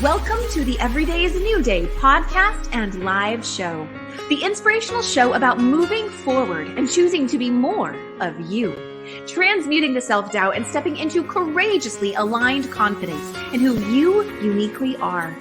Welcome to the Every Day is a New Day podcast and live show. The inspirational show about moving forward and choosing to be more of you. Transmuting the self-doubt and stepping into courageously aligned confidence in who you uniquely are.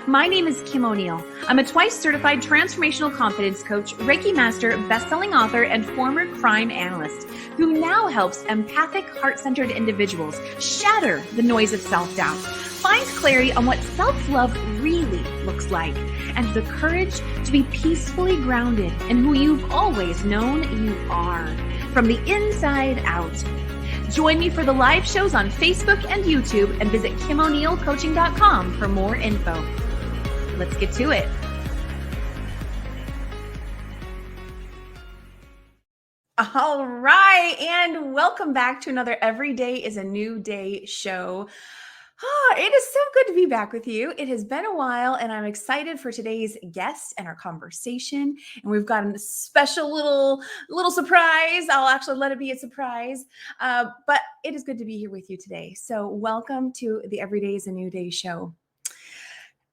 My name is Kim O'Neill. I'm a twice certified transformational confidence coach, Reiki master, best-selling author, and former crime analyst who now helps empathic, heart-centered individuals shatter the noise of self-doubt, find clarity on what self-love really looks like, and the courage to be peacefully grounded in who you've always known you are, from the inside out. Join me for the live shows on Facebook and YouTube, and visit KimO'NeillCoaching.com for more info. Let's get to it. All right, and welcome back to another Every Day is a New Day show. It is so good to be back with you. It has been a while, and I'm excited for today's guest and our conversation. And we've got a special little surprise. I'll actually let it be a surprise, but it is good to be here with you today. So welcome to the Every Day is a New Day show.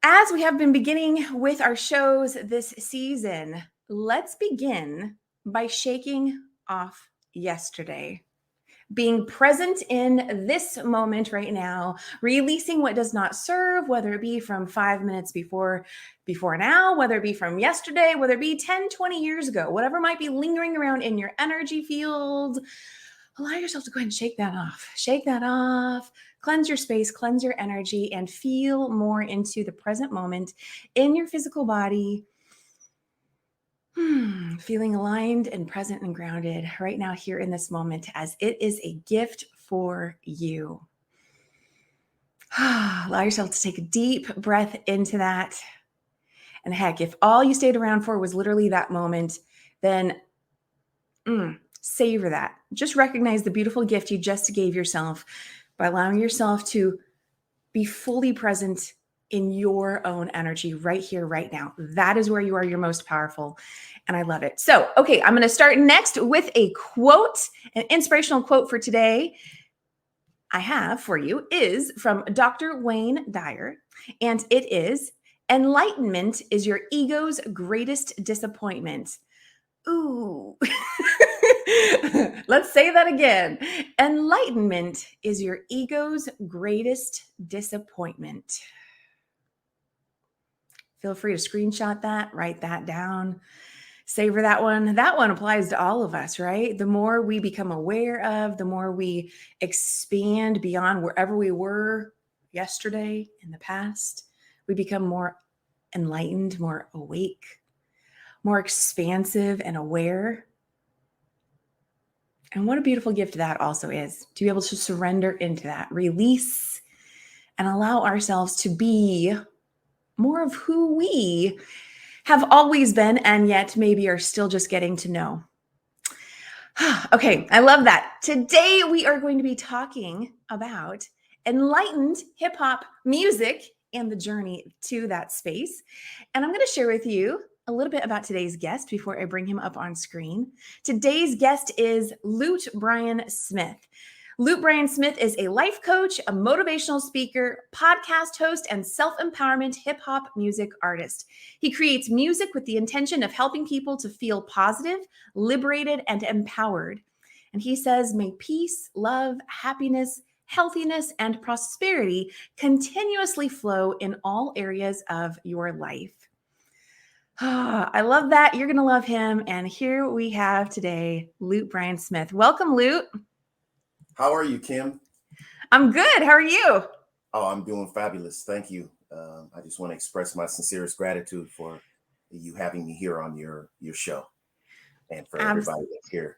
As we have been beginning with our shows this season, let's begin by shaking off yesterday. Being present in this moment right now, releasing what does not serve, whether it be from 5 minutes before now, whether it be from yesterday, whether it be 10, 20 years ago, whatever might be lingering around in your energy field, allow yourself to go ahead and shake that off. Shake that off. Cleanse your space, cleanse your energy, and feel more into the present moment in your physical body. Feeling aligned and present and grounded right now here in this moment, as it is a gift for you. Allow yourself to take a deep breath into that. And heck, if all you stayed around for was literally that moment, then savor that. Just recognize the beautiful gift you just gave yourself by allowing yourself to be fully present in your own energy right here, right now. That is where you are your most powerful. And I love it. So, okay, I'm going to start next with a quote, an inspirational quote for today. I have for you is from Dr. Wayne Dyer, and it is, "Enlightenment is your ego's greatest disappointment." Ooh. Let's say that again. Enlightenment is your ego's greatest disappointment. Feel free to screenshot that, write that down, savor that one. That one applies to all of us, right? The more we become aware of, the more we expand beyond wherever we were yesterday in the past, we become more enlightened, more awake, more expansive and aware. And what a beautiful gift that also is, to be able to surrender into that, release, and allow ourselves to be more of who we have always been, and yet maybe are still just getting to know. Okay, I love that. Today we are going to be talking about enlightened hip hop music and the journey to that space. And I'm going to share with you a little bit about today's guest before I bring him up on screen. Today's guest is Bryon Smith. Bryon Smith is a life coach, a motivational speaker, podcast host, and self-empowerment hip-hop music artist. He creates music with the intention of helping people to feel positive, liberated, and empowered. And he says, may peace, love, happiness, healthiness, and prosperity continuously flow in all areas of your life. I love that. You're going to love him. And here we have today, Bryon Smith. Welcome, Lute. How are you, Kim? I'm good. How are you? Oh, I'm doing fabulous. Thank you. I just want to express my sincerest gratitude for you having me here on your show, and for everybody that's here.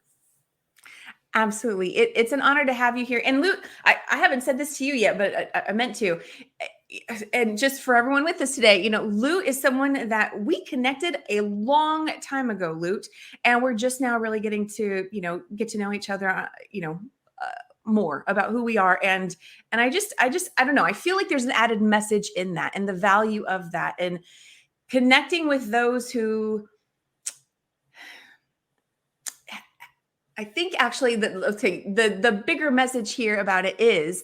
Absolutely. It's an honor to have you here. And Lute, I haven't said this to you yet, but I meant to. And just for everyone with us today, Lute is someone that we connected a long time ago, Lute, and we're just now really getting to, get to know each other, more about who we are. And I don't know, I feel like there's an added message in that, and the value of that, and connecting with those who, I think actually the bigger message here about it is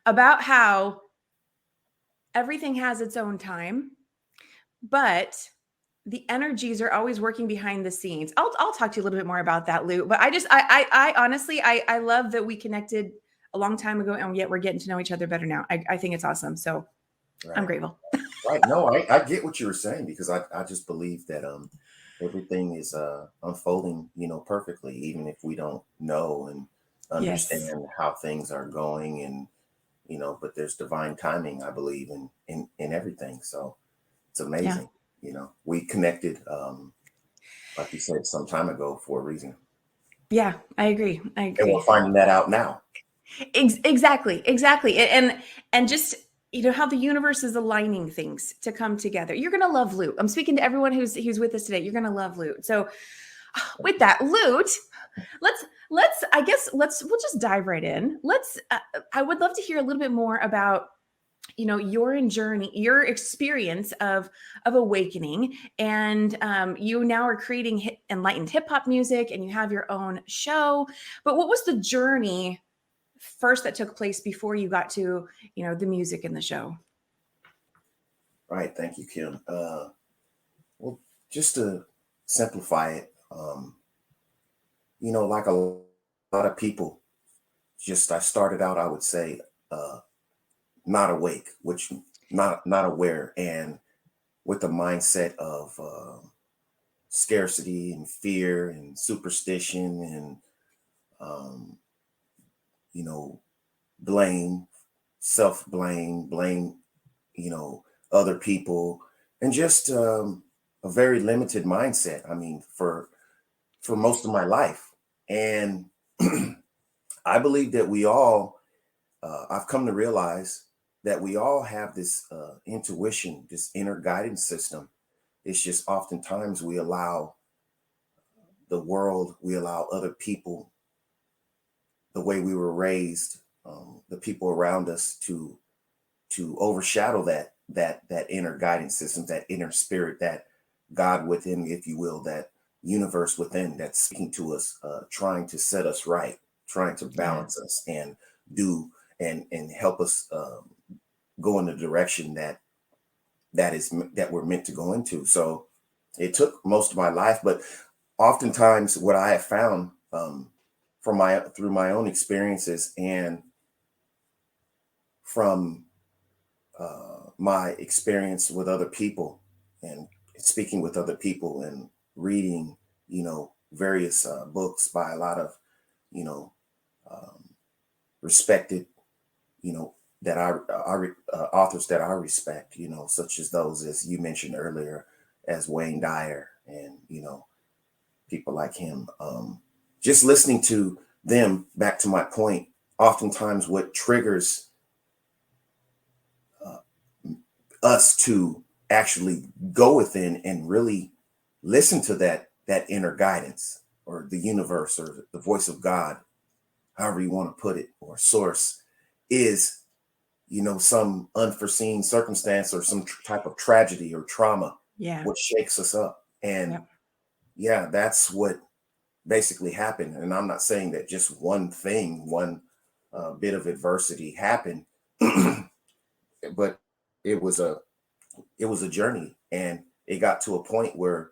about how everything has its own time, but the energies are always working behind the scenes. I'll talk to you a little bit more about that, Lou. But I honestly I love that we connected a long time ago, and yet we're getting to know each other better now. I think it's awesome. So I'm Right. grateful. Right. No, I get what you were saying, because I just believe that everything is unfolding, perfectly, even if we don't know and Yes. understand how things are going, and but there's divine timing, I believe, in everything. So it's Yeah. amazing. We connected, like you said, some time ago for a reason. Yeah. I agree. I And we're agree. finding that out now. Exactly. Exactly. And just how the universe is aligning things to come together. You're gonna love Loot. I'm speaking to everyone who's with us today. You're gonna love Loot. So with that, Loot, let's I guess we'll just dive right in. I would love to hear a little bit more about your journey, your experience of awakening, and you now are creating enlightened hip hop music, and you have your own show. But what was the journey first that took place before you got to the music and the show? Right. Thank you, Kim. Well, just to simplify it, like a lot of people, just I started out, I would say, uh, not awake, which not aware, and with the mindset of scarcity and fear and superstition and um, you know blame, self blame, you know other people, and just a very limited mindset. I mean, for most of my life, and I believe that we all, I've come to realize that we all have this intuition, this inner guidance system. It's just oftentimes we allow the world, we allow other people, the way we were raised, the people around us to overshadow that inner guidance system, that inner spirit, that God within, if you will, that universe within that's speaking to us, trying to set us right, trying to Yeah. balance us and do and help us go in the direction that we're meant to go into. So it took most of my life, but oftentimes what I have found, from my through my own experiences and from my experience with other people, and speaking with other people, and reading, various books by a lot of, you know, um, respected, you know, authors that I respect, such as those, as you mentioned earlier, as Wayne Dyer, and, people like him. Just listening to them, back to my point, oftentimes what triggers uh, us to actually go within and really listen to that inner guidance, or the universe, or the voice of God, however you want to put it, or source, is some unforeseen circumstance, or some type of tragedy or trauma, Yeah. what shakes us up. And Yep. yeah, that's what basically happened. And I'm not saying that just one bit of adversity happened, but it was a it was a journey, and it got to a point where,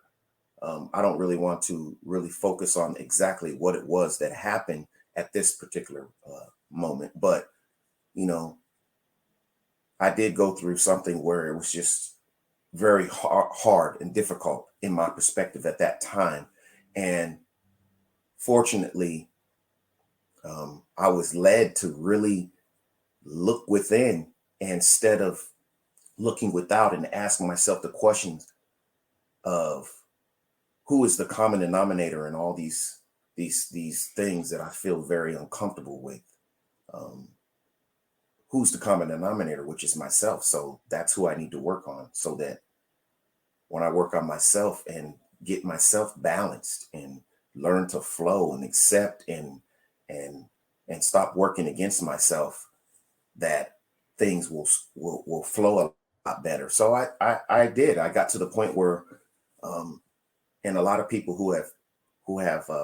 I don't really want to really focus on exactly what it was that happened at this particular moment, but you know, I did go through something where it was just very hard and difficult in my perspective at that time, and fortunately, I was led to really look within, instead of looking without, and asking myself the questions of who is the common denominator in all these things that I feel very uncomfortable with. Um, who's the common denominator, which is myself. So that's who I need to work on, so that when I work on myself and get myself balanced, and learn to flow and accept, and and stop working against myself, that things will flow a lot better. So I did. I got to the point where, um, and a lot of people who have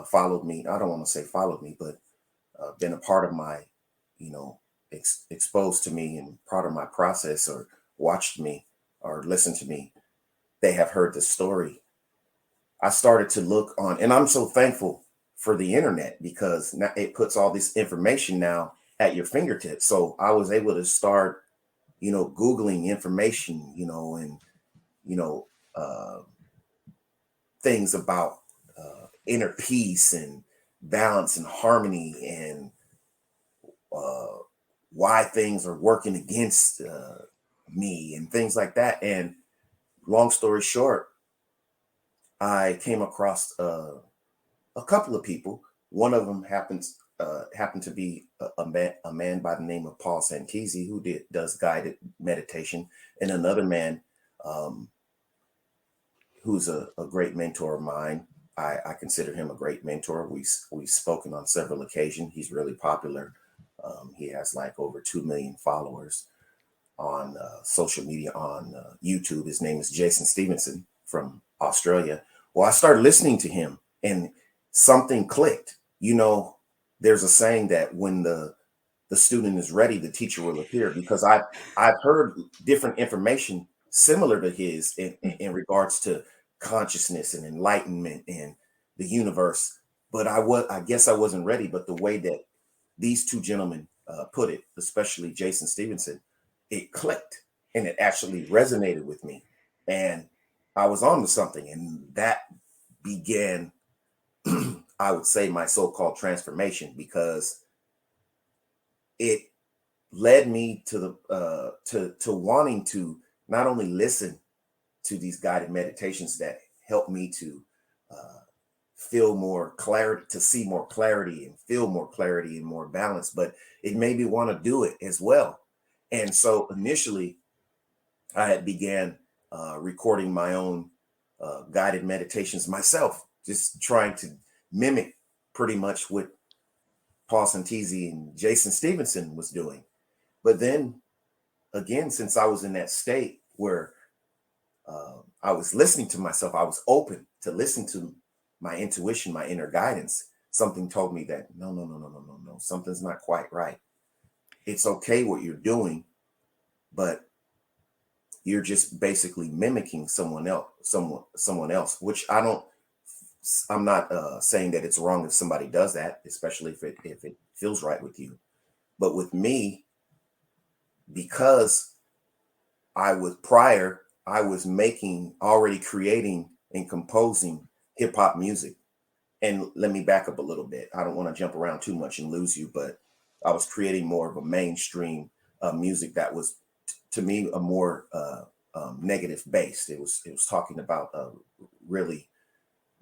followed me. I don't want to say followed me, but been a part of my, exposed to me and part of my process, or watched me or listened to me, they have heard the story. I started to look on, and I'm so thankful for the internet because now it puts all this information now at your fingertips. So I was able to start, Googling information, and, you know, uh, things about inner peace and balance and harmony and uh, why things are working against me and things like that. And long story short, I came across a couple of people. One of them happened to be a man by the name of Paul Santisi, who does guided meditation, and another man um, who's a great mentor of mine. I consider him a great mentor. We've spoken on several occasions. He's really popular. He has like over 2 million followers on social media, on YouTube. His name is Jason Stevenson from Australia. Well, I started listening to him and something clicked. There's a saying that when the student is ready, the teacher will appear, because I've heard different information similar to his in regards to consciousness and enlightenment and the universe. But I guess I wasn't ready. But the way that these two gentlemen put it, especially Jason Stevenson, it clicked and it actually resonated with me. And I was on to something. And that began, I would say, my so-called transformation, because it led me to the to wanting to not only listen to these guided meditations that help me to uh, feel more clarity, to see more clarity and feel more clarity and more balance, but it made me want to do it as well. And so initially, I had began recording my own guided meditations myself, just trying to mimic pretty much what Paul Santisi and Jason Stevenson was doing. But then again, since I was in that state where I was listening to myself, I was open to listen to my intuition, my inner guidance. Something told me that no, no, no, no, no, no, no, something's not quite right. It's okay what you're doing, but you're just basically mimicking someone else, which I'm not saying that it's wrong if somebody does that, especially if it feels right with you. But with me, because I was already creating and composing hip hop music. And let me back up a little bit. I don't want to jump around too much and lose you, but I was creating more of a mainstream music that was, to me, a more negative based. It was talking about really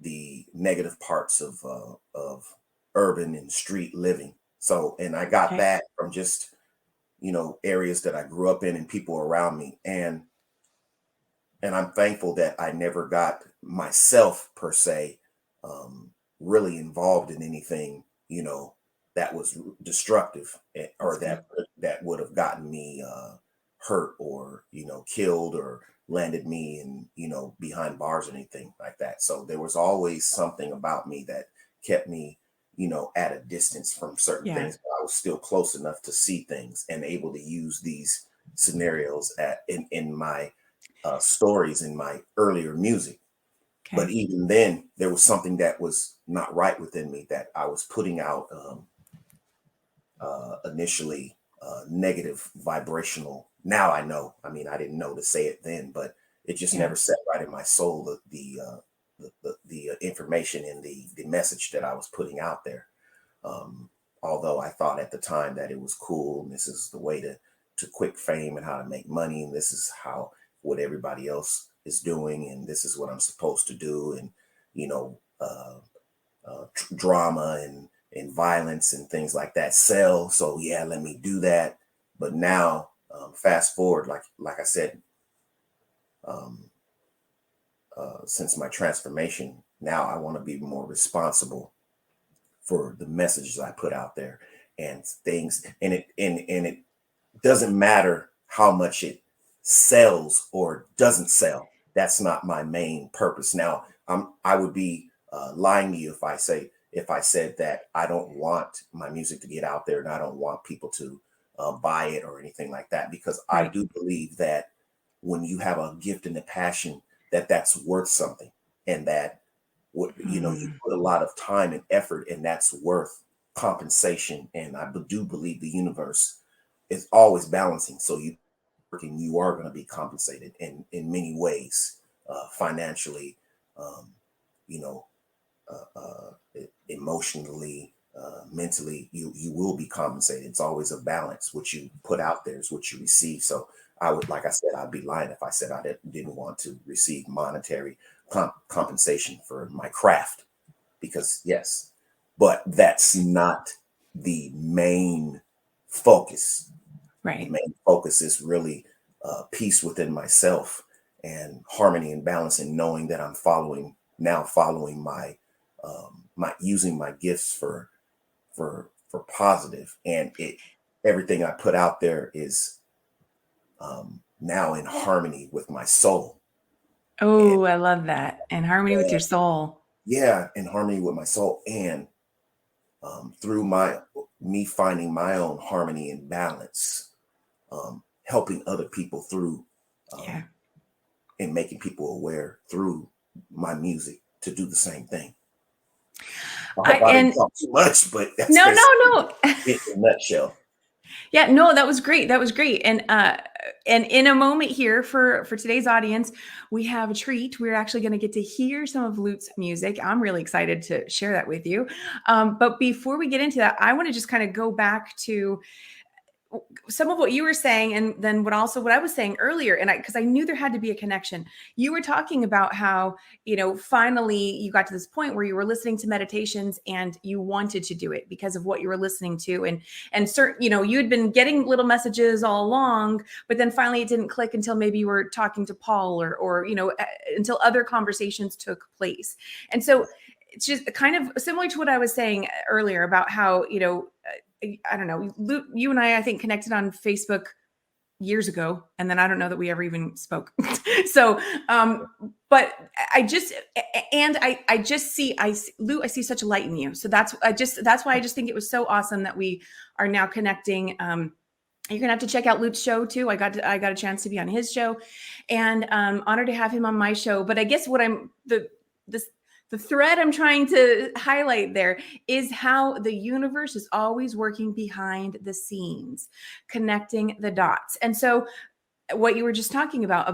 the negative parts of urban and street living. So, and I got Okay. that from just areas that I grew up in and people around me, and I'm thankful that I never got myself per se really involved in anything, that was destructive, That's or good. that would have gotten me hurt, or killed, or landed me in behind bars or anything like that. So there was always something about me that kept me at a distance from certain Yeah. things, but I was still close enough to see things and able to use these scenarios in my stories in my earlier music. But Okay. even then, there was something that was not right within me, that I was putting out initially negative vibrational. Now I know. I mean, I didn't know to say it then, but it just Yeah. never set right in my soul, the information and the message that I was putting out there. Um, Although I thought at the time that it was cool, and this is the way to quick fame and how to make money, and this is how what everybody else is doing, and this is what I'm supposed to do, and you know, drama and violence and things like that sell. So yeah, let me do that. But now, fast forward, like I said, um, since my transformation, now I want to be more responsible for the messages I put out there and things, and it doesn't matter how much it sells or doesn't sell. That's not my main purpose. Now, I would be lying to you if I said that I don't want my music to get out there and I don't want people to buy it or anything like that, because I Right. do believe that. when you have a gift and a passion, that's worth something, and that you Mm. put a lot of time and effort, and that's worth compensation. And I do believe the universe is always balancing. So you are going to be compensated in many ways, financially, um, you know, emotionally, mentally. You will be compensated. It's always a balance. What you put out there is what you receive. So I would, like I said, I'd be lying if I said I didn't want to receive monetary compensation for my craft, because yes, but that's not the main focus. The Right. main focus is really peace within myself, and harmony and balance, and knowing that I'm following my using my gifts for positive, and everything I put out there is now in harmony with my soul. And Oh, I love that. And harmony with your soul. yeah, in harmony with my soul, and through my me finding my own harmony and balance, helping other people through, Yeah. um, and making people aware through my music to do the same thing. I I hope I didn't and talk too much, but that's no, basically no, no. it in a nutshell. Yeah, no, that was great. That was great. And in a moment here for today's audience, we have a treat. We're actually going to get to hear some of Lute's music. I'm really excited to share that with you. But before we get into that, I want to just kind of go back to some of what you were saying, and then what I was saying earlier, and because I knew there had to be a connection. You were talking about how, finally you got to this point where you were listening to meditations and you wanted to do it because of what you were listening to, and certain, you had been getting little messages all along, but then finally it didn't click until maybe you were talking to Paul, or until other conversations took place. And so it's just kind of similar to what I was saying earlier about how, I don't know, Luke, you and I think connected on Facebook years ago, and then I don't know that we ever even spoke. So, but I just, and I just see, Lou, I see such a light in you. So that's why I just think it was so awesome that we are now connecting. You're gonna have to check out Luke's show too. I got a chance to be on his show, and honored to have him on my show. But I guess what the thread I'm trying to highlight there is how the universe is always working behind the scenes, connecting the dots. And so what you were just talking about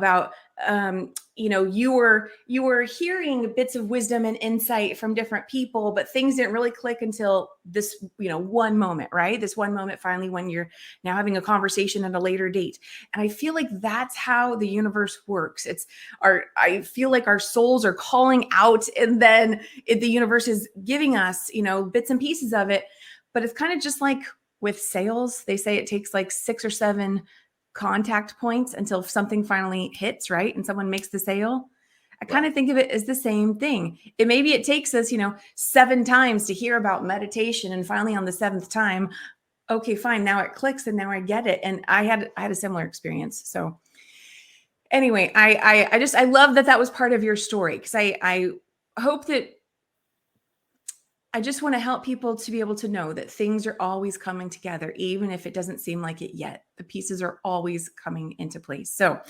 you were hearing bits of wisdom and insight from different people, but things didn't really click until this one moment, right? This one moment finally, when you're now having a conversation at a later date. And I feel like that's how the universe works. I feel like our souls are calling out, and then the universe is giving us bits and pieces of it. But it's kind of just like with sales. They say it takes like 6 or 7 contact points until something finally hits, right? And someone makes the sale. I kind Right. of think of it as the same thing. Maybe it takes us, 7 times to hear about meditation, and finally on the 7th time, okay, fine, now it clicks and now I get it. And I had a similar experience. So anyway, I love that was part of your story, because I hope that I just want to help people to be able to know that things are always coming together, even if it doesn't seem like it yet. The pieces are always coming into place. So,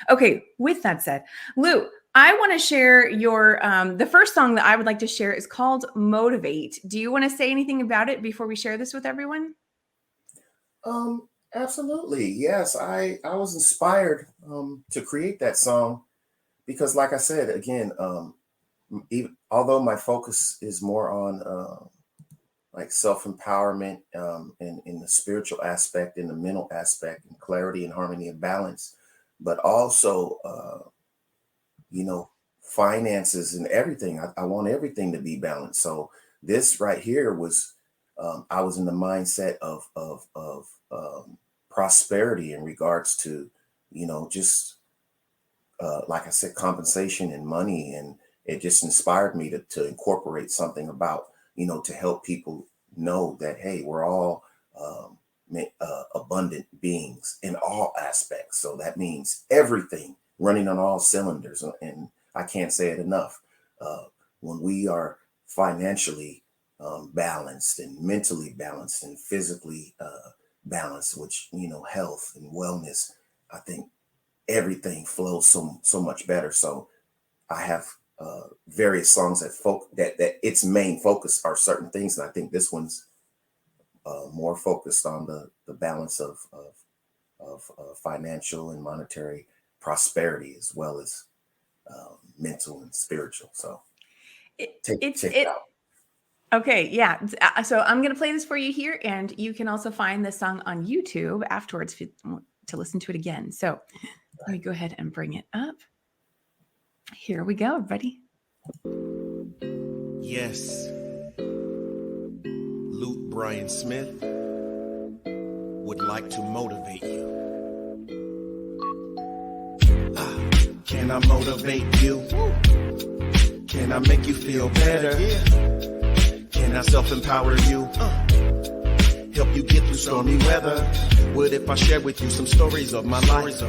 okay, with that said, Lou, I want to share the first song that I would like to share is called Motivate. Do you want to say anything about it before we share this with everyone? Absolutely. Yes, I was inspired to create that song because, like I said again, even although my focus is more on like self empowerment, and in the spiritual aspect, in the mental aspect, and clarity and harmony and balance, but also you know finances and everything. I want everything to be balanced. So this right here was, I was in the mindset of prosperity in regards to, just like I said, compensation and money. And it just inspired me to incorporate something about, to help people know that, hey, we're all abundant beings in all aspects. So that means everything running on all cylinders. And I can't say it enough. Uh, when we are financially balanced, and mentally balanced, and physically balanced, which, health and wellness, I think everything flows so much better. So I have various songs that its main focus are certain things, and I think this one's more focused on the balance of financial and monetary prosperity, as well as mental and spiritual. So check it out. Okay, yeah. So I'm going to play this for you here, and you can also find this song on YouTube afterwards to listen to it again. So let me go ahead and bring it up. Here we go, everybody. Yes. Bryon Smith would like to motivate you. Can I motivate you? Can I make you feel better? Can I self-empower you? Help you get through stormy weather? What if I share with you some stories of my life?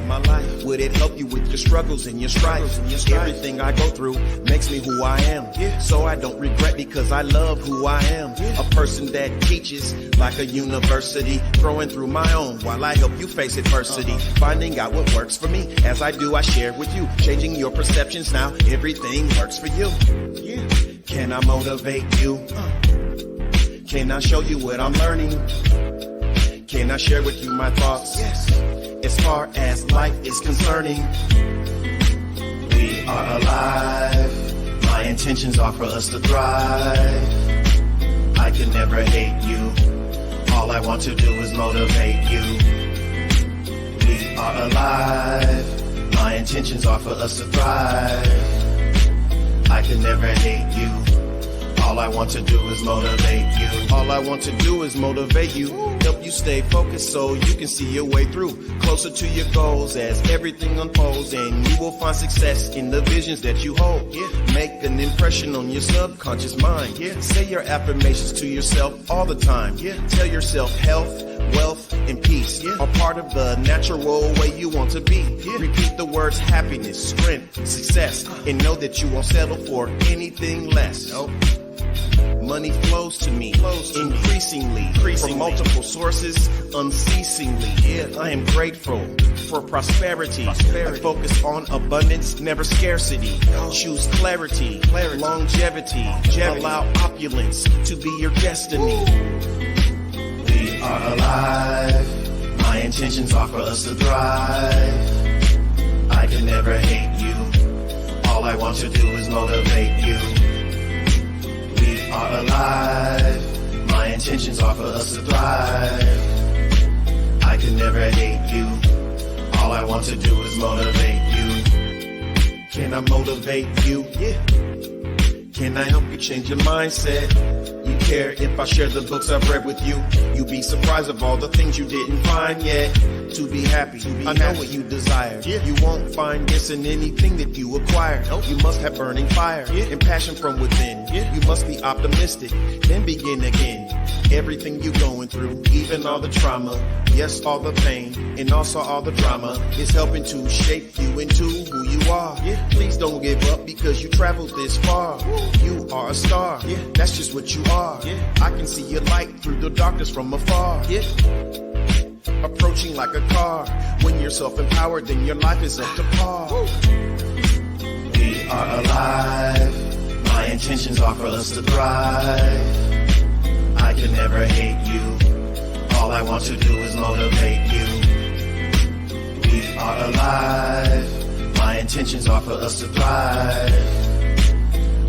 Would it help you with your struggles and your strife? Everything I go through makes me who I am. So I don't regret, because I love who I am. A person that teaches like a university, growing through my own while I help you face adversity. Finding out what works for me. As I do, I share with you. Changing your perceptions, now everything works for you. Can I motivate you? Can I show you what I'm learning? Can I share with you my thoughts? As far as life is concerning, we are alive. My intentions are for us to thrive. I can never hate you. All I want to do is motivate you. We are alive. My intentions are for us to thrive. I can never hate you. All I want to do is motivate you. All I want to do is motivate you. Help you stay focused so you can see your way through. Closer to your goals as everything unfolds, and you will find success in the visions that you hold. Make an impression on your subconscious mind. Say your affirmations to yourself all the time. Tell yourself health, wealth, and peace are part of the natural way you want to be. Repeat the words happiness, strength, success, and know that you won't settle for anything less. Money flows to me increasingly from multiple sources unceasingly. I am grateful for prosperity. I focus on abundance, never scarcity. Choose clarity, longevity. Allow opulence to be your destiny. We are alive. My intentions are for us to thrive. I can never hate you. All I want to do is motivate you. We are alive. My intentions are for us to thrive. I can never hate you. All I want to do is motivate you. Can I motivate you? Can I help you change your mindset? You care if I share the books I've read with you? You'll be surprised of all the things you didn't find yet. To be happy, I know what you desire. You won't find this in anything that you acquire. You must have burning fire and passion from within. You must be optimistic, then begin again. Everything you're going through, even all the trauma, yes, all the pain, and also all the drama, is helping to shape you into who you are. Please don't give up because you traveled this far. You are a star, that's just what you are. I can see your light through the darkness from afar. Approaching like a car. When you're self-empowered, then your life is up to par. We are alive. My intentions are for us to thrive. I can never hate you. All I want to do is motivate you. We are alive. My intentions are for us to thrive.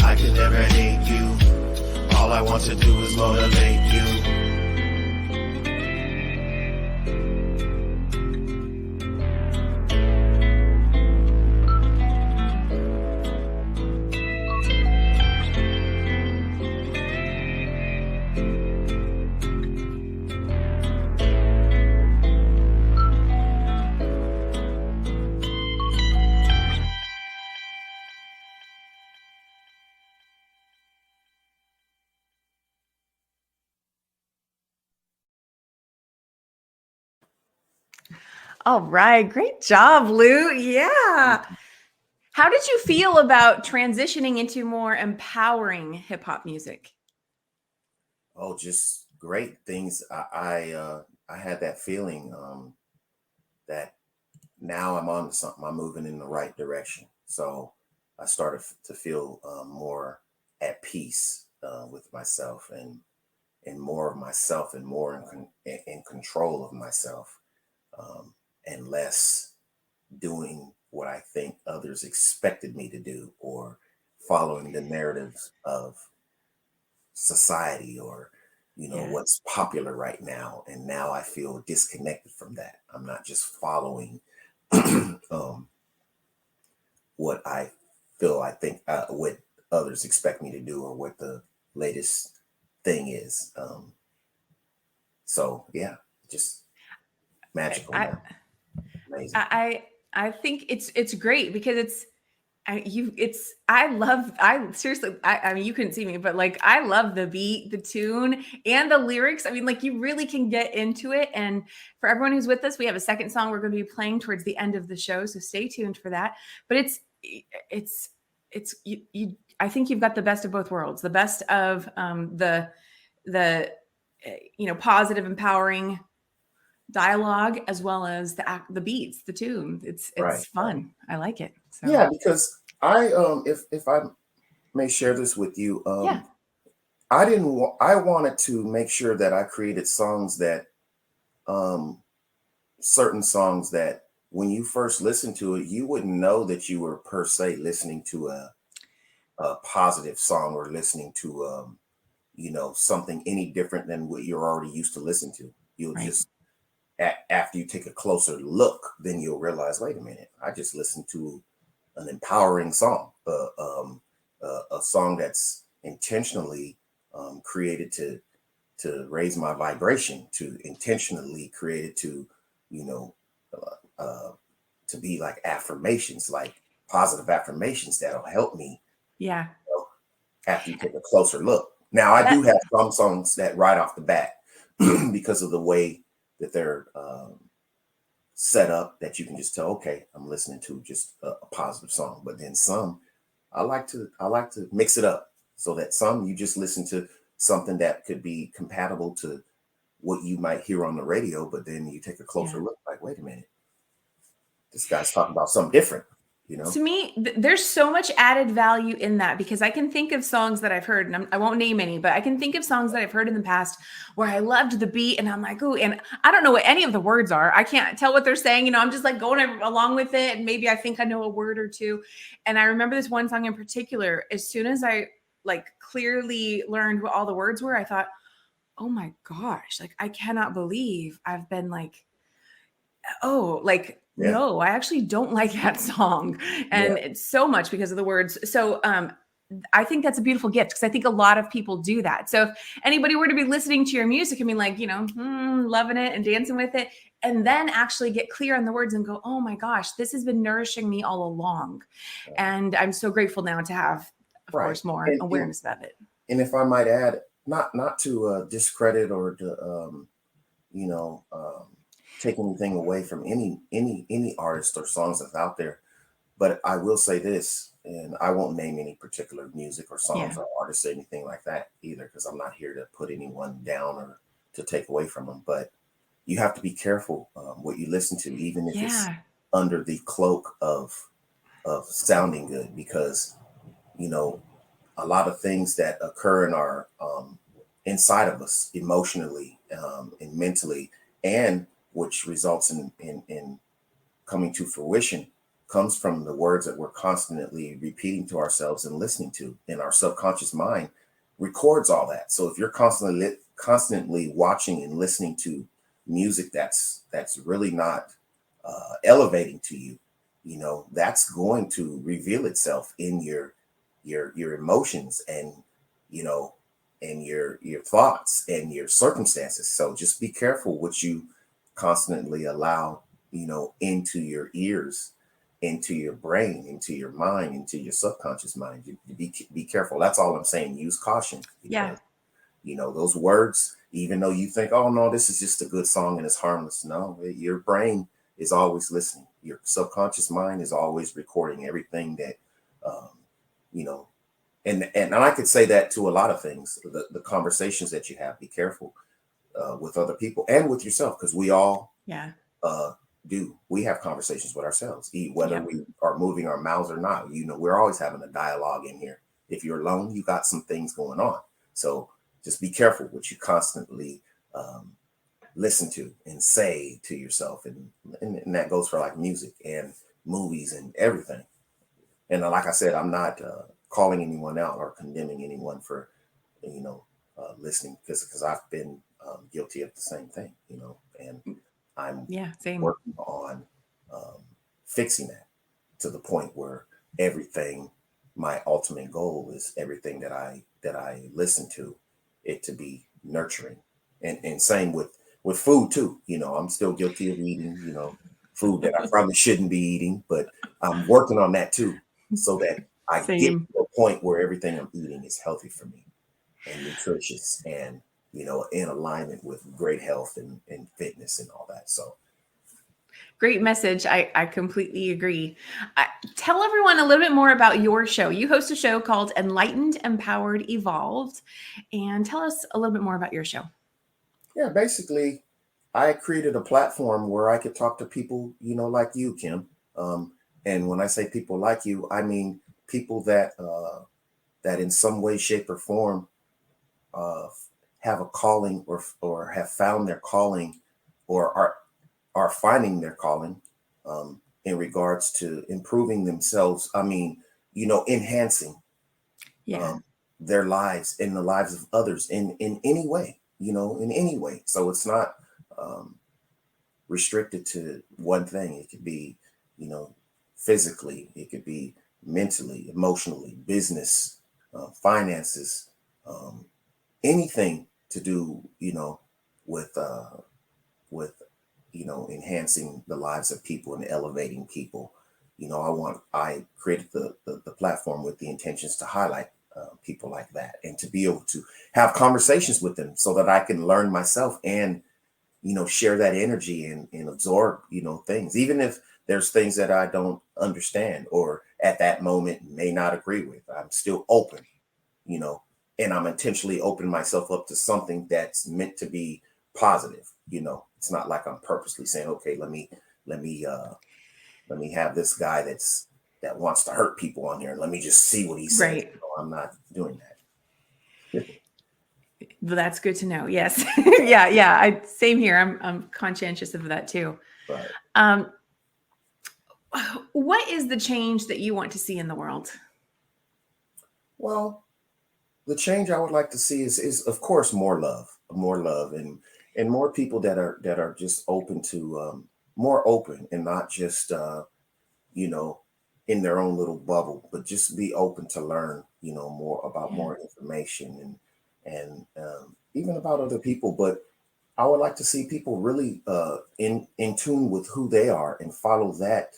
I can never hate you. All I want to do is motivate you. All right. Great job, Lou. Yeah. How did you feel about transitioning into more empowering hip hop music? Oh, just great things. I had that feeling that now I'm on to something. I'm moving in the right direction. So I started to feel more at peace with myself, and more of myself, and more in control of myself, and less doing what I think others expected me to do, or following the narratives of society, or Yeah. what's popular right now. And now I feel disconnected from that. I'm not just following um, what I think what others expect me to do, or what the latest thing is. So yeah, just magical I now. Amazing. I I think it's great because I seriously, I mean, you couldn't see me, but like, I love the beat, the tune, and the lyrics. I mean, like, you really can get into it. And for everyone who's with us, we have a second song we're going to be playing towards the end of the show. So stay tuned for that. But it's, I think you've got the best of both worlds, the best of the, positive, empowering dialogue, as well as the beats, the tune. Right, It's right. fun. I like it. So Yeah, because I if I may share this with you, yeah. I wanted to make sure that I created songs that um certain songs that when you first listen to it, you wouldn't know that you were per se listening to a positive song, or listening to something any different than what you're already used to listen to. You'll Right. just after you take a closer look, then you'll realize, wait a minute, I just listened to an empowering song, a song that's intentionally created to raise my vibration, to intentionally created to, you know, to be like affirmations, like positive affirmations that'll help me, Yeah. you know, after you take a closer look. Now, I do That have some songs that right off the bat, because of the way that they're set up, that you can just tell, okay, I'm listening to just a positive song. But then some, I like to mix it up, so that some you just listen to something that could be compatible to what you might hear on the radio, but then you take a closer yeah. look, like, wait a minute, this guy's talking about something different, you know? To me, there's so much added value in that, because I can think of songs that I've heard, and I won't name any, but I can think of songs that I've heard in the past where I loved the beat, and I'm like, ooh, and I don't know what any of the words are. I can't tell what they're saying. I'm just like going along with it, and maybe I think I know a word or two. And I remember this one song in particular. As soon as I like clearly learned what all the words were, I thought, oh my gosh, like, I cannot believe I've been like, oh, like, Yeah, no, I actually don't like that song. yeah, And it's so much because of the words. So I think that's a beautiful gift, because I think a lot of people do that. So if anybody were to be listening to your music and be like, loving it and dancing with it, and then actually get clear on the words and go, oh my gosh, this has been nourishing me all along. And I'm so grateful now to have, of right. course, more And and, awareness of it. and if I might add, not to discredit, or to you know um, take anything away from any artist or songs that's out there, but I will say this, and I won't name any particular music or songs Yeah. or artists or anything like that either, because I'm not here to put anyone down or to take away from them. But you have to be careful what you listen to, even if it's Yeah. under the cloak of sounding good, because you know a lot of things that occur in our inside of us, emotionally and mentally, and which results in coming to fruition, comes from the words that we're constantly repeating to ourselves and listening to. And our subconscious mind records all that. So if you're constantly watching and listening to music that's really not elevating to you, that's going to reveal itself in your emotions, and you know and your thoughts and your circumstances. So just be careful what you constantly allow into your ears, into your brain, into your mind, into your subconscious mind. Be careful. That's all I'm saying. Use caution, Yeah. because those words, even though you think, oh no, this is just a good song and it's harmless, no, your brain is always listening. Your subconscious mind is always recording everything that um, you know and I could say that to a lot of things. The conversations that you have, be careful with other people and with yourself, because we all Yeah. uh, do. We have conversations with ourselves, whether Yeah. we are moving our mouths or not. We're always having a dialogue in here. If you're alone, you got some things going on. So just be careful what you constantly listen to and say to yourself. And that goes for like music and movies and everything. And like I said, I'm not calling anyone out or condemning anyone for, listening, because I've been guilty of the same thing, and I'm Yeah, same. working on fixing that to the point where everything, my ultimate goal is everything that I listen to, it to be nurturing, and same with food too. I'm still guilty of eating, food that I probably shouldn't be eating, but I'm working on that too, so that I get Same. to a point where everything I'm eating is healthy for me and nutritious and in alignment with great health and fitness and all that. So Great message. I completely agree. Tell everyone a little bit more about your show. You host a show called Enlightened, Empowered, Evolved. And tell us a little bit more about your show. yeah, basically I created a platform where I could talk to people, like you, Kim. And when I say people like you, I mean people that in some way, shape, or form uh, have a calling, or have found their calling, or are finding their calling, in regards to improving themselves. I mean, enhancing Yeah. their lives and the lives of others in any way, in any way. So it's not um, restricted to one thing. It could be, physically, it could be mentally, emotionally, business, finances, um, anything to do, with enhancing the lives of people and elevating people. I created the platform with the intentions to highlight people like that, and to be able to have conversations with them so that I can learn myself and share that energy and absorb things, even if there's things that I don't understand or at that moment may not agree with. I'm still open, you know and I'm intentionally opening myself up to something that's meant to be positive. It's not like I'm purposely saying, okay, let me have this guy that wants to hurt people on here, and let me just see what he says. Right. No, I'm not doing that. Well, that's good to know. Yes. Yeah. Yeah. Same here. I'm conscientious of that too. Right. Um, what is the change that you want to see in the world? Well, the change I would like to see is of course more love, and more people that are just open to, more open, and not just you know in their own little bubble, but just be open to learn more about Yeah. more information, and even about other people. But I would like to see people really in tune with who they are and follow that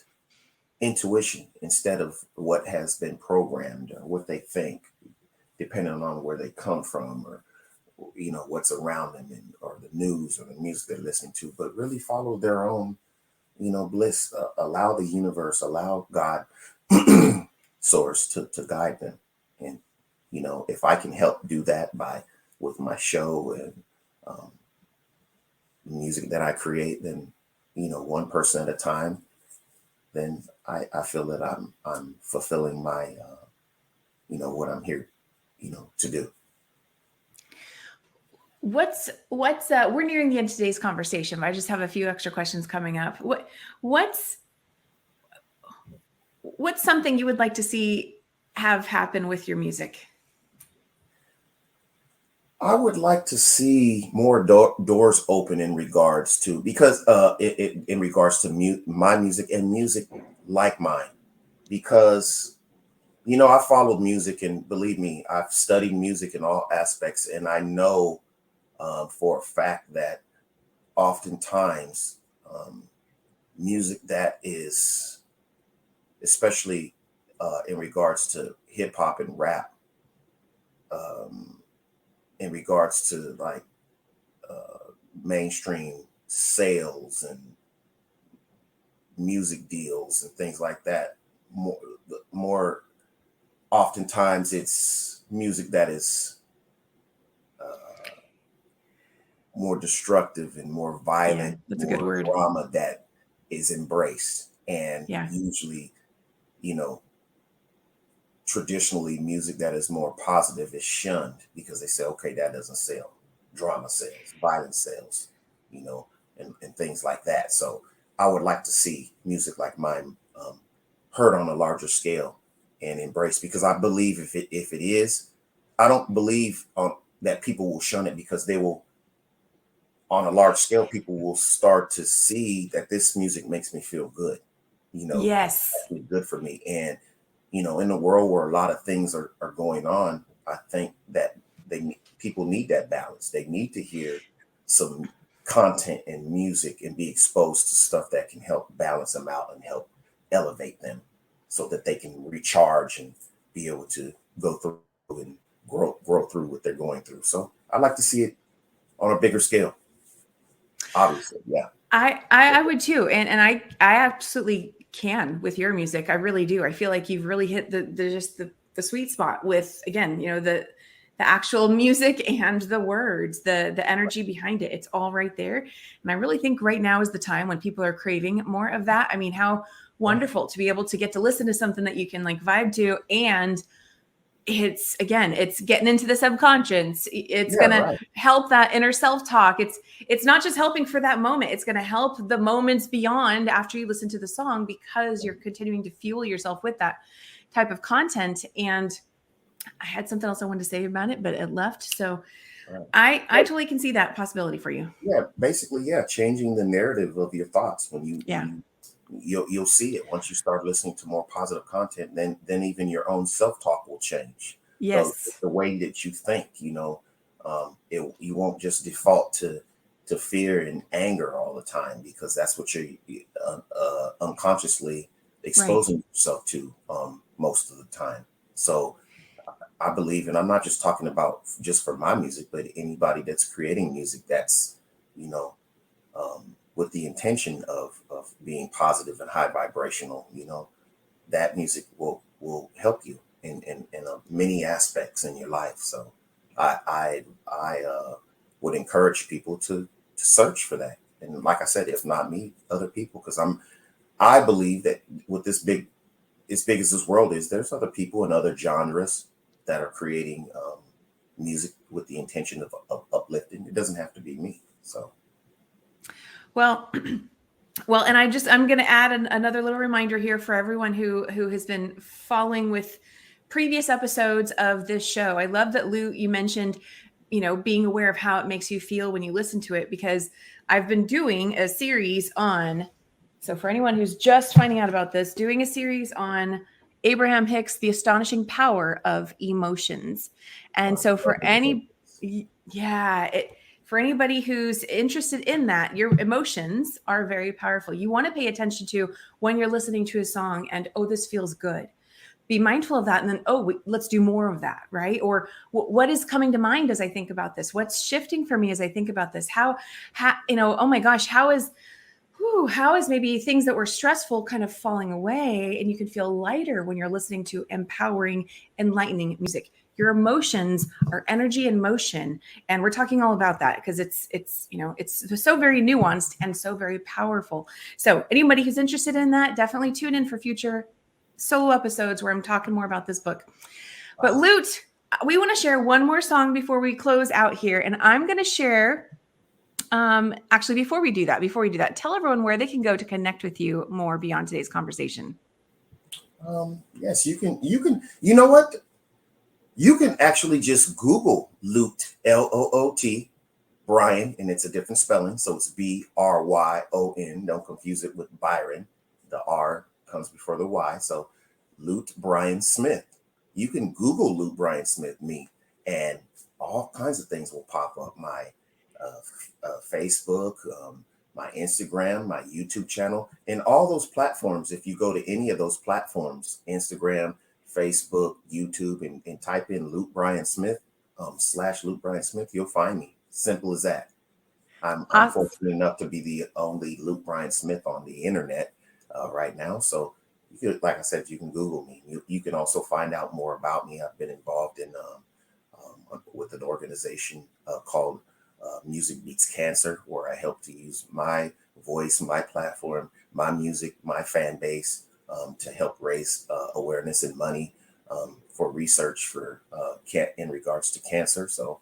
intuition instead of what has been programmed or what they think, depending on where they come from, or what's around them, or the news or the music they're listening to. But really follow their own bliss. Allow the universe, allow God, source, to guide them. And if I can help do that with my show and um, the music that I create, then one person at a time, then I feel that I'm fulfilling my what I'm here to do. We're nearing the end of today's conversation, but I just have a few extra questions coming up. What's something you would like to see have happen with your music? I would like to see more doors open in regards to, because in regards to my music and music like mine, because I followed music, and believe me, I've studied music in all aspects, and I know for a fact that oftentimes music that is, especially in regards to hip hop and rap, um, in regards to like mainstream sales and music deals and things like that, more oftentimes it's music that is more destructive and more Yeah, violent, that's a good more word. drama, that is embraced. And Yeah. usually, you know, traditionally music that is more positive is shunned because they say, okay, that doesn't sell. Drama sells, violence sells, you know, and things like that. So I would like to see music like mine heard on a larger scale and embraced, because I believe if it is, I don't believe that people will shun it, because they will, on a large scale, people will start to see that this music makes me feel good, you know, Yes. actually good for me. And, you know, in the world where a lot of things are going on, I think that people need that balance. They need to hear some content and music and be exposed to stuff that can help balance them out and help elevate them so that they can recharge and be able to go through and grow through what they're going through. So I like to see it on a bigger scale. Obviously, yeah. I would too. And I absolutely can with your music. I really do. I feel like you've really hit the sweet spot with, again, you know, the actual music and the words, the energy behind it. It's all right there. And I really think right now is the time when people are craving more of that. I mean, how wonderful to be able to get to listen to something that you can like vibe to, and it's getting into the subconscious. It's Yeah, going to right. help that inner self-talk. It's not just helping for that moment. It's going to help the moments beyond after you listen to the song, because you're continuing to fuel yourself with that type of content. And I had something else I wanted to say about it, but it left. So Right. I totally can see that possibility for you. Yeah, basically, yeah, changing the narrative of your thoughts. When Yeah. you'll see it once you start listening to more positive content, then even your own self-talk will change. Yes. The way that you think, you know, you won't just default to fear and anger all the time, because that's what you're unconsciously exposing yourself to most of the time. So I believe, and I'm not just talking about just for my music, but anybody that's creating music that's, you know, with the intention of being positive and high vibrational, you know, that music will help you in many aspects in your life. So I would encourage people to search for that. And like I said, if not me, other people, because I believe that with this as big as this world is, there's other people and other genres that are creating music with the intention of uplifting. It doesn't have to be me. So Well, well, and I'm going to add another little reminder here for everyone who has been following with previous episodes of this show. I love that, Lou, you mentioned, you know, being aware of how it makes you feel when you listen to it, because I've been doing a series on, so for anyone who's just finding out about this, doing a series on Abraham Hicks, The Astonishing Power of Emotions. And so for any, yeah, for anybody who's interested in that, your emotions are very powerful. You want to pay attention to when you're listening to a song and, oh, this feels good. Be mindful of that. And then, oh, let's do more of that, right? Or what is coming to mind as I think about this? What's shifting for me as I think about this? How you know, oh my gosh, how is maybe things that were stressful kind of falling away, and you can feel lighter when you're listening to empowering, enlightening music. Your emotions are energy in motion, and we're talking all about that because it's you know, it's so very nuanced and so very powerful. So anybody who's interested in that, definitely tune in for future solo episodes where I'm talking more about this book. But Lute, we want to share one more song before we close out here, and I'm going to share. Actually, before we do that, tell everyone where they can go to connect with you more beyond today's conversation. Yes, you know what? You can actually just Google Loot, Loot, Bryon, and it's a different spelling. So it's Bryon. Don't confuse it with Byron. The R comes before the Y. So Loot Bryon Smith. You can Google Loot Bryon Smith, me, and all kinds of things will pop up. My Facebook, my Instagram, my YouTube channel, and all those platforms. If you go to any of those platforms, Instagram, Facebook, YouTube, and type in Luke Bryon Smith, / Luke Bryon Smith, you'll find me. Simple as that. I'm fortunate enough to be the only Luke Bryon Smith on the internet right now. So, like I said, you can Google me. You can also find out more about me. I've been involved in with an organization called Music Beats Cancer, where I help to use my voice, my platform my music, my fan base, to help raise awareness and money for research for in regards to cancer. So,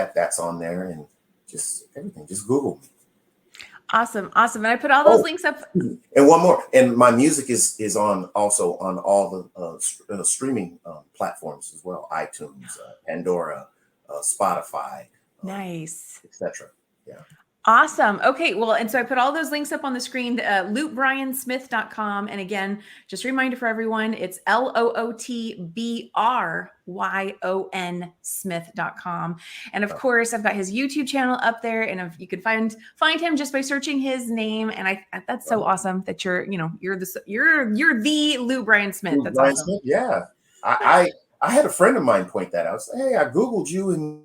that's on there, and just everything. Just Google me. Awesome. And I put all those links up. And one more. And my music is also on all the streaming platforms as well. iTunes, Pandora, Spotify. Nice. Etc. Yeah. Awesome. Okay. Well, and so I put all those links up on the screen, lootbryonsmith.com. And again, just a reminder for everyone, it's LOOTBRYON Smith.com. And of course, I've got his YouTube channel up there, and if you can find him just by searching his name. And that's so awesome that you're the Loot Bryon Smith. That's Bryon awesome. Smith, yeah. I had a friend of mine point that out. I said, hey, I Googled you and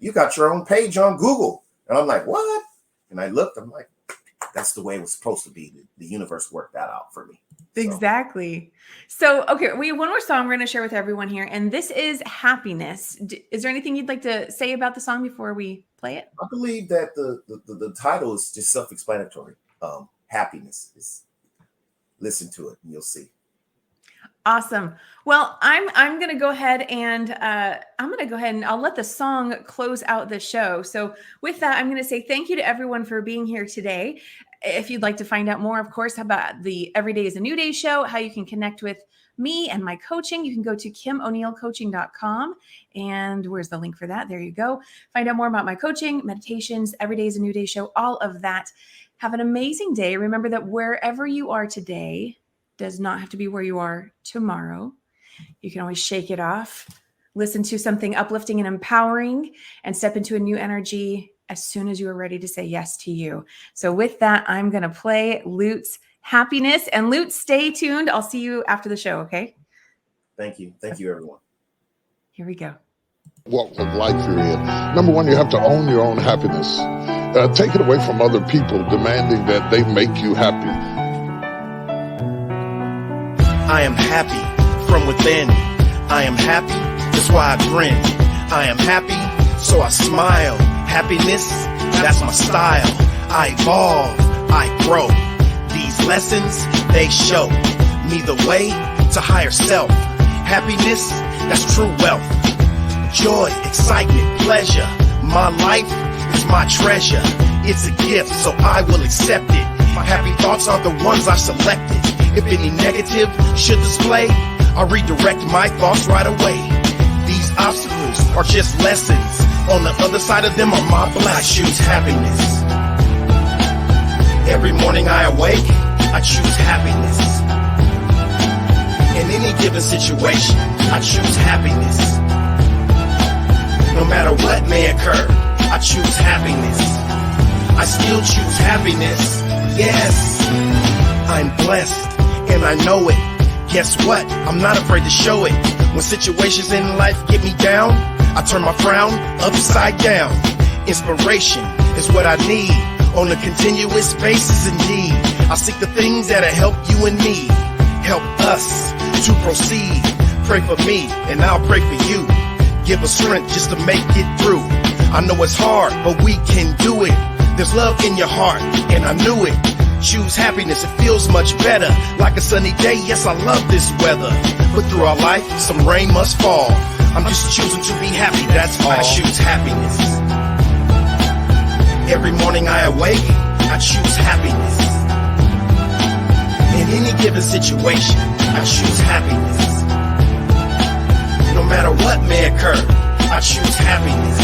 you got your own page on Google. And I'm like, what? And I looked, I'm like, that's the way it was supposed to be. The universe worked that out for me. Exactly. So, okay, we have one more song we're going to share with everyone here, and this is Happiness. Is there anything you'd like to say about the song before we play it? I believe that the title is just self-explanatory. Happiness. Listen to it and you'll see. Awesome. Well, I'm going to go ahead and I'll let the song close out the show. So with that, I'm going to say thank you to everyone for being here today. If you'd like to find out more, of course, about the Every Day is a New Day show, how you can connect with me and my coaching, you can go to KimO'NeillCoaching.com. And where's the link for that? There you go. Find out more about my coaching, meditations, Every Day is a New Day show, all of that. Have an amazing day. Remember that wherever you are today does not have to be where you are tomorrow. You can always shake it off, listen to something uplifting and empowering, and step into a new energy as soon as you are ready to say yes to you. So with that, I'm going to play Loot's Happiness. And Loot, stay tuned. I'll see you after the show, okay? Thank you. Thank you, everyone. Here we go. Walk of life you're in. Number one, you have to own your own happiness. Take it away from other people demanding that they make you happy. I am happy from within. I am happy, that's why I grin. I am happy, so I smile. Happiness, that's my style. I evolve, I grow. These lessons, they show me the way to higher self. Happiness, that's true wealth. Joy, excitement, pleasure. My life is my treasure. It's a gift, so I will accept it. My happy thoughts are the ones I selected. If any negative should display, I'll redirect my thoughts right away. These obstacles are just lessons. On the other side of them are my blessings. I choose happiness. Every morning I awake, I choose happiness. In any given situation, I choose happiness. No matter what may occur, I choose happiness. I still choose happiness. Yes, I'm blessed. And I know it. Guess what? I'm not afraid to show it. When situations in life get me down, I turn my frown upside down. Inspiration is what I need on a continuous basis indeed. I seek the things that'll help you and me, help us to proceed. Pray for me and I'll pray for you. Give us strength just to make it through. I know it's hard, but we can do it. There's love in your heart and I knew it. Choose happiness, it feels much better. Like a sunny day, yes, I love this weather. But through our life, some rain must fall. I'm just choosing to be happy, that's all. I choose happiness. Every morning I awake, I choose happiness. In any given situation, I choose happiness. No matter what may occur, I choose happiness.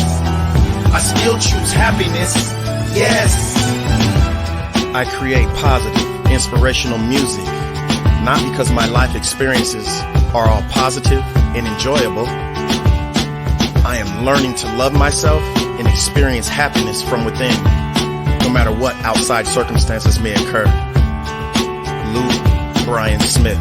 I still choose happiness, yes. I create positive, inspirational music, not because my life experiences are all positive and enjoyable. I am learning to love myself and experience happiness from within, no matter what outside circumstances may occur. Loot Bryon Smith.